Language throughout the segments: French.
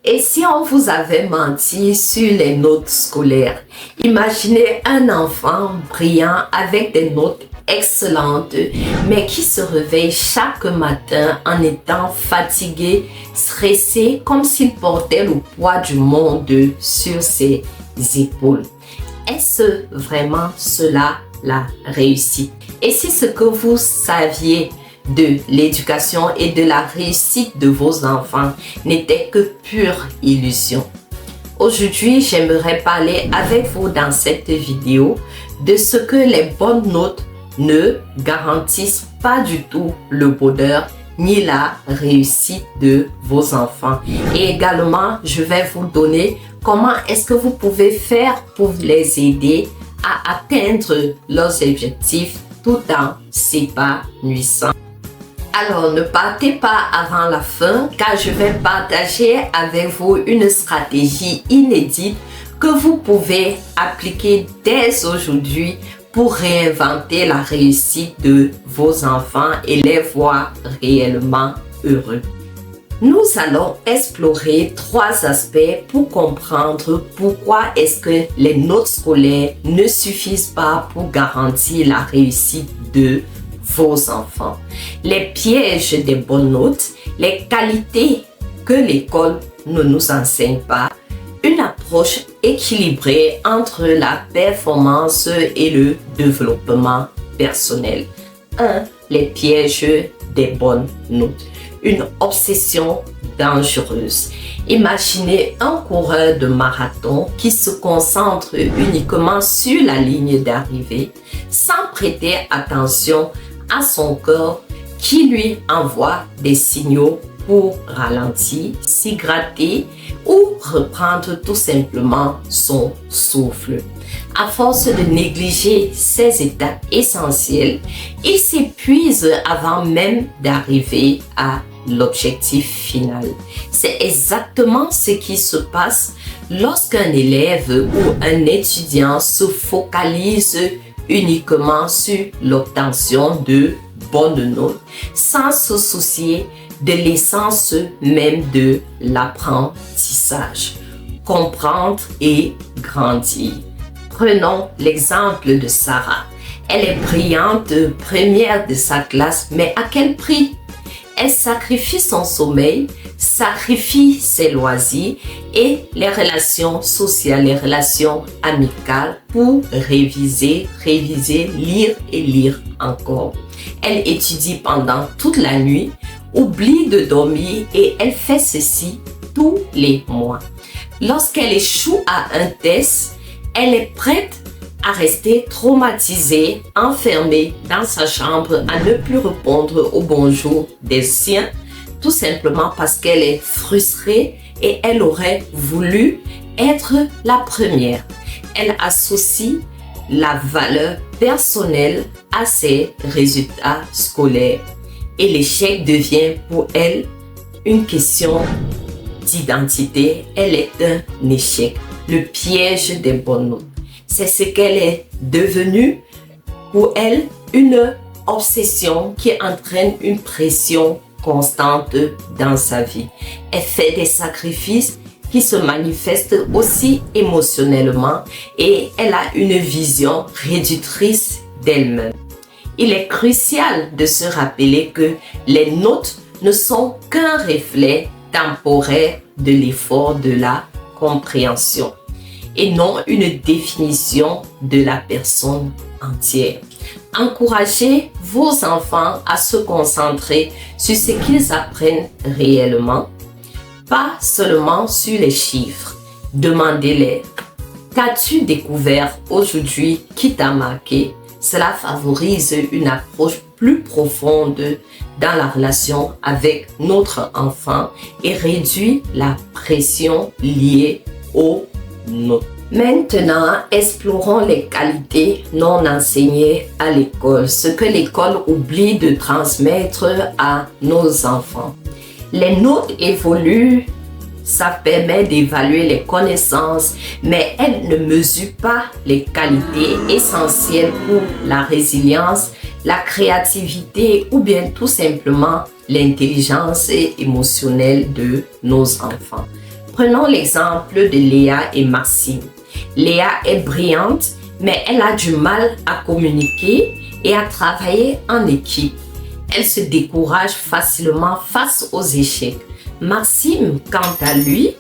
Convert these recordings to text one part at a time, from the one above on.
Et si on vous avait menti sur les notes scolaires? Imaginez un enfant brillant avec des notes excellentes, mais qui se réveille chaque matin en étant fatigué, stressé, comme s'il portait le poids du monde sur ses épaules. Est-ce vraiment cela la réussite? Et si ce que vous saviez de l'éducation et de la réussite de vos enfants n'était que pure illusion? Aujourd'hui, j'aimerais parler avec vous dans cette vidéo de ce que les bonnes notes ne garantissent pas du tout le bonheur ni la réussite de vos enfants. Et également, je vais vous donner comment est-ce que vous pouvez faire pour les aider à atteindre leurs objectifs tout en s'épanouissant. Alors, ne partez pas avant la fin car je vais partager avec vous une stratégie inédite que vous pouvez appliquer dès aujourd'hui pour réinventer la réussite de vos enfants et les voir réellement heureux. Nous allons explorer 3 aspects pour comprendre pourquoi est-ce que les notes scolaires ne suffisent pas pour garantir la réussite de vos enfants. Les pièges des bonnes notes, les qualités que l'école ne nous enseigne pas, une approche équilibrée entre la performance et le développement personnel. 1. Les pièges des bonnes notes. Une obsession dangereuse. Imaginez un coureur de marathon qui se concentre uniquement sur la ligne d'arrivée sans prêter attention à son cœur qui lui envoie des signaux pour ralentir, s'hydrater ou reprendre tout simplement son souffle. À force de négliger ces étapes essentielles, il s'épuise avant même d'arriver à l'objectif final. C'est exactement ce qui se passe lorsqu'un élève ou un étudiant se focalise uniquement sur l'obtention de bonnes notes sans se soucier de l'essence même de l'apprentissage. Comprendre et grandir. Prenons l'exemple de Sarah. Elle est brillante, première de sa classe, mais à quel prix? Elle sacrifie son sommeil, sacrifie ses loisirs et les relations sociales, les relations amicales pour réviser, lire et lire encore. Elle étudie pendant toute la nuit, oublie de dormir et elle fait ceci tous les mois. Lorsqu'elle échoue à un test, elle est prête à rester traumatisée, enfermée dans sa chambre, à ne plus répondre au bonjour des siens, tout simplement parce qu'elle est frustrée et elle aurait voulu être la première. Elle associe la valeur personnelle à ses résultats scolaires et l'échec devient pour elle une question d'identité. Elle est un échec. Le piège des bonnes notes. C'est ce qu'elle est devenue pour elle, une obsession qui entraîne une pression constante dans sa vie. Elle fait des sacrifices qui se manifestent aussi émotionnellement et elle a une vision réductrice d'elle-même. Il est crucial de se rappeler que les notes ne sont qu'un reflet temporaire de l'effort de la compréhension et non une définition de la personne entière. Encouragez vos enfants à se concentrer sur ce qu'ils apprennent réellement, pas seulement sur les chiffres. Demandez-les: qu'as-tu découvert aujourd'hui qui t'a marqué? Cela favorise une approche plus profonde dans la relation avec notre enfant et réduit la pression liée aux notes. Maintenant, explorons les qualités non enseignées à l'école, ce que l'école oublie de transmettre à nos enfants. Les notes évoluent, ça permet d'évaluer les connaissances, mais elles ne mesurent pas les qualités essentielles pour la résilience, la créativité ou bien tout simplement l'intelligence émotionnelle de nos enfants. Prenons l'exemple de Léa et Maxime. Léa est brillante, mais elle a du mal à communiquer et à travailler en équipe. Elle se décourage facilement face aux échecs. Maxime, quant à lui,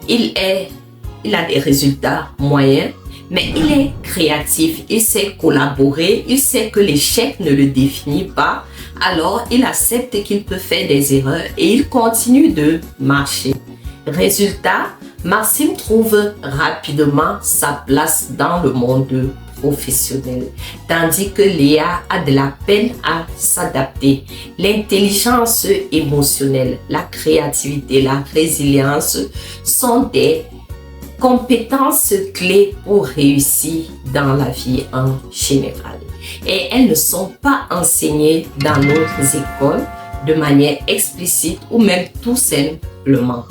il a des résultats moyens, mais il est créatif, il sait collaborer, il sait que l'échec ne le définit pas, alors il accepte qu'il peut faire des erreurs et il continue de marcher. Résultat, Maxime trouve rapidement sa place dans le monde professionnel, tandis que Léa a de la peine à s'adapter. L'intelligence émotionnelle, la créativité, la résilience sont des compétences clés pour réussir dans la vie en général. Et elles ne sont pas enseignées dans nos écoles de manière explicite ou même tout simplement.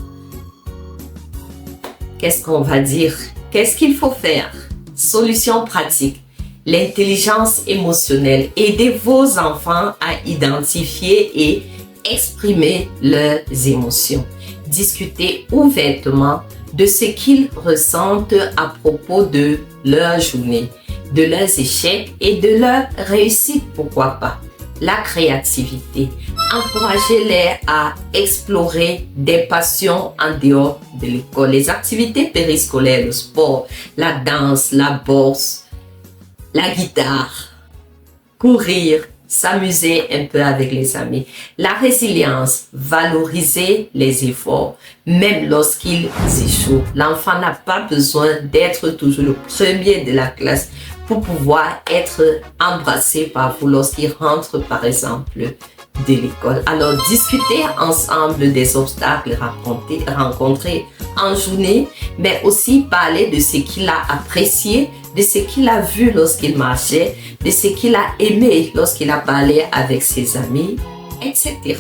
Qu'est-ce qu'on va dire? Qu'est-ce qu'il faut faire? Solution pratique. L'intelligence émotionnelle. Aidez vos enfants à identifier et exprimer leurs émotions. Discutez ouvertement de ce qu'ils ressentent à propos de leur journée, de leurs échecs et de leurs réussites, pourquoi pas. La créativité. Encouragez-les à explorer des passions en dehors de l'école. Les activités périscolaires, le sport, la danse, la bourse, la guitare, courir, s'amuser un peu avec les amis. La résilience, valoriser les efforts, même lorsqu'ils échouent. L'enfant n'a pas besoin d'être toujours le premier de la classe pour pouvoir être embrassé par vous lorsqu'il rentre, par exemple, de l'école. Alors, discutez ensemble des obstacles rencontrés en journée, mais aussi parler de ce qu'il a apprécié, de ce qu'il a vu lorsqu'il marchait, de ce qu'il a aimé lorsqu'il a parlé avec ses amis, etc.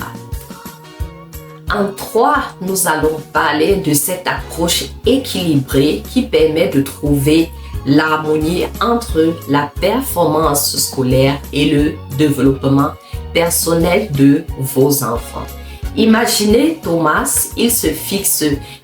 En 3, nous allons parler de cette approche équilibrée qui permet de trouver l'harmonie entre la performance scolaire et le développement personnel de vos enfants. Imaginez Thomas, il se fixe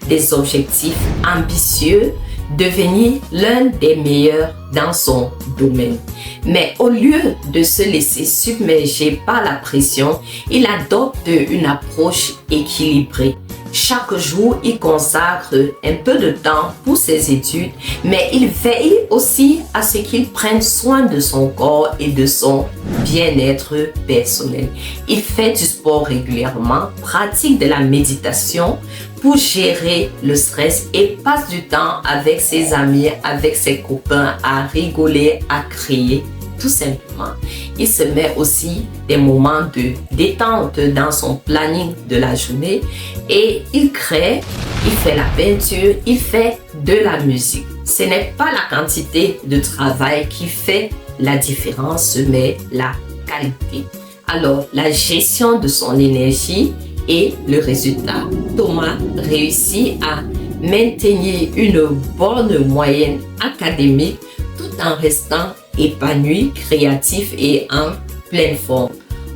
des objectifs ambitieux, devenir l'un des meilleurs dans son domaine. Mais au lieu de se laisser submerger par la pression, il adopte une approche équilibrée. Chaque jour, il consacre un peu de temps pour ses études, mais il veille aussi à ce qu'il prenne soin de son corps et de son bien-être personnel. Il fait du sport régulièrement, pratique de la méditation pour gérer le stress et passe du temps avec ses amis, avec ses copains à rigoler, à créer. Tout simplement, il se met aussi des moments de détente dans son planning de la journée et il crée, il fait la peinture, il fait de la musique. Ce n'est pas la quantité de travail qui fait la différence, mais la qualité. Alors, la gestion de son énergie et le résultat. Thomas réussit à maintenir une bonne moyenne académique tout en restant épanoui, créatif et en pleine forme.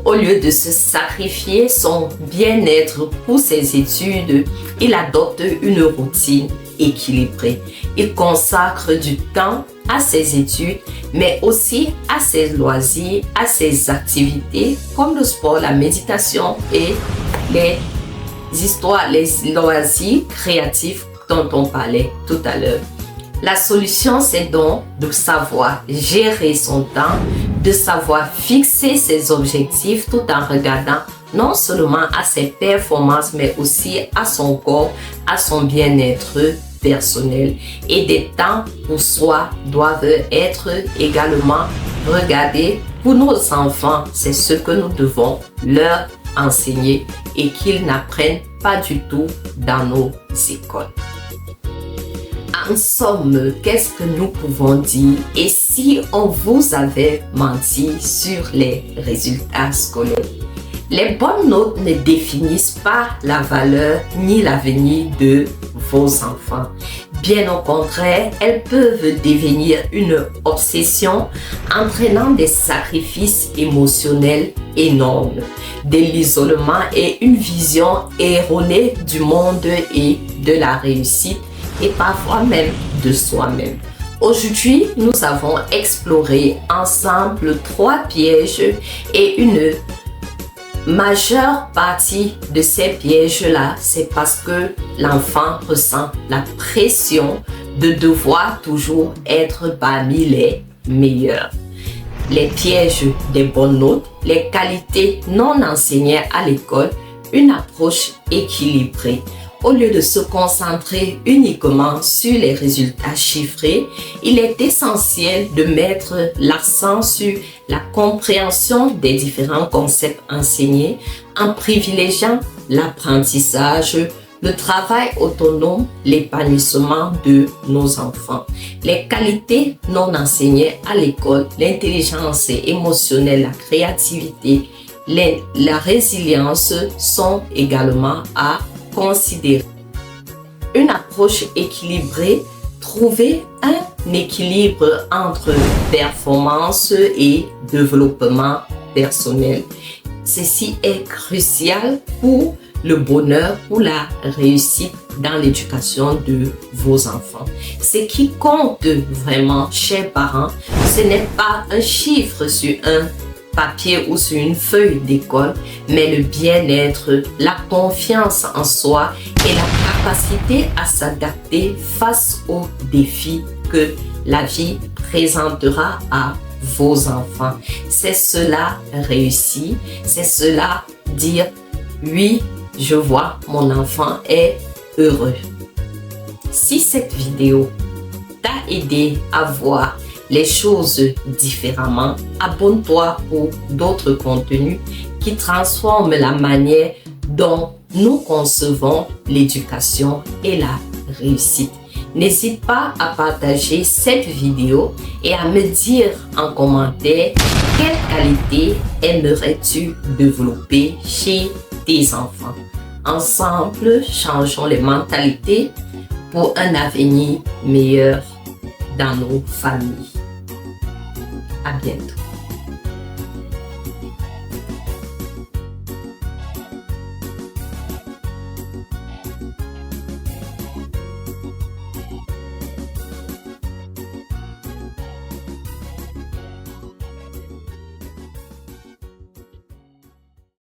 Au lieu de se sacrifier son bien-être pour ses études, il adopte une routine équilibrée. Il consacre du temps à ses études, mais aussi à ses loisirs, à ses activités comme le sport, la méditation et les loisirs créatifs dont on parlait tout à l'heure. La solution, c'est donc de savoir gérer son temps, de savoir fixer ses objectifs tout en regardant non seulement à ses performances, mais aussi à son corps, à son bien-être personnel. Et des temps pour soi doivent être également regardés pour nos enfants. C'est ce que nous devons leur enseigner et qu'ils n'apprennent pas du tout dans nos écoles. En somme, qu'est-ce que nous pouvons dire? Et si on vous avait menti sur les résultats scolaires? Les bonnes notes ne définissent pas la valeur ni l'avenir de vos enfants. Bien au contraire, elles peuvent devenir une obsession, entraînant des sacrifices émotionnels énormes, de l'isolement et une vision erronée du monde et de la réussite, et parfois même de soi-même. Aujourd'hui, nous avons exploré ensemble 3 pièges et une majeure partie de ces pièges-là, c'est parce que l'enfant ressent la pression de devoir toujours être parmi les meilleurs. Les pièges des bonnes notes, les qualités non enseignées à l'école, une approche équilibrée. Au lieu de se concentrer uniquement sur les résultats chiffrés, il est essentiel de mettre l'accent sur la compréhension des différents concepts enseignés en privilégiant l'apprentissage, le travail autonome, l'épanouissement de nos enfants. Les qualités non enseignées à l'école, l'intelligence émotionnelle, la créativité, la résilience sont également à considérer. Une approche équilibrée, trouver un équilibre entre performance et développement personnel. Ceci est crucial pour le bonheur, pour la réussite dans l'éducation de vos enfants. Ce qui compte vraiment, chers parents, ce n'est pas un chiffre sur un papier ou sur une feuille d'école, mais le bien-être, la confiance en soi et la capacité à s'adapter face aux défis que la vie présentera à vos enfants. C'est cela réussir, c'est cela dire oui, je vois mon enfant est heureux. Si cette vidéo t'a aidé à voir les choses différemment, abonne-toi pour d'autres contenus qui transforment la manière dont nous concevons l'éducation et la réussite. N'hésite pas à partager cette vidéo et à me dire en commentaire quelle qualité aimerais-tu développer chez tes enfants. Ensemble, changeons les mentalités pour un avenir meilleur dans nos familles. À bientôt.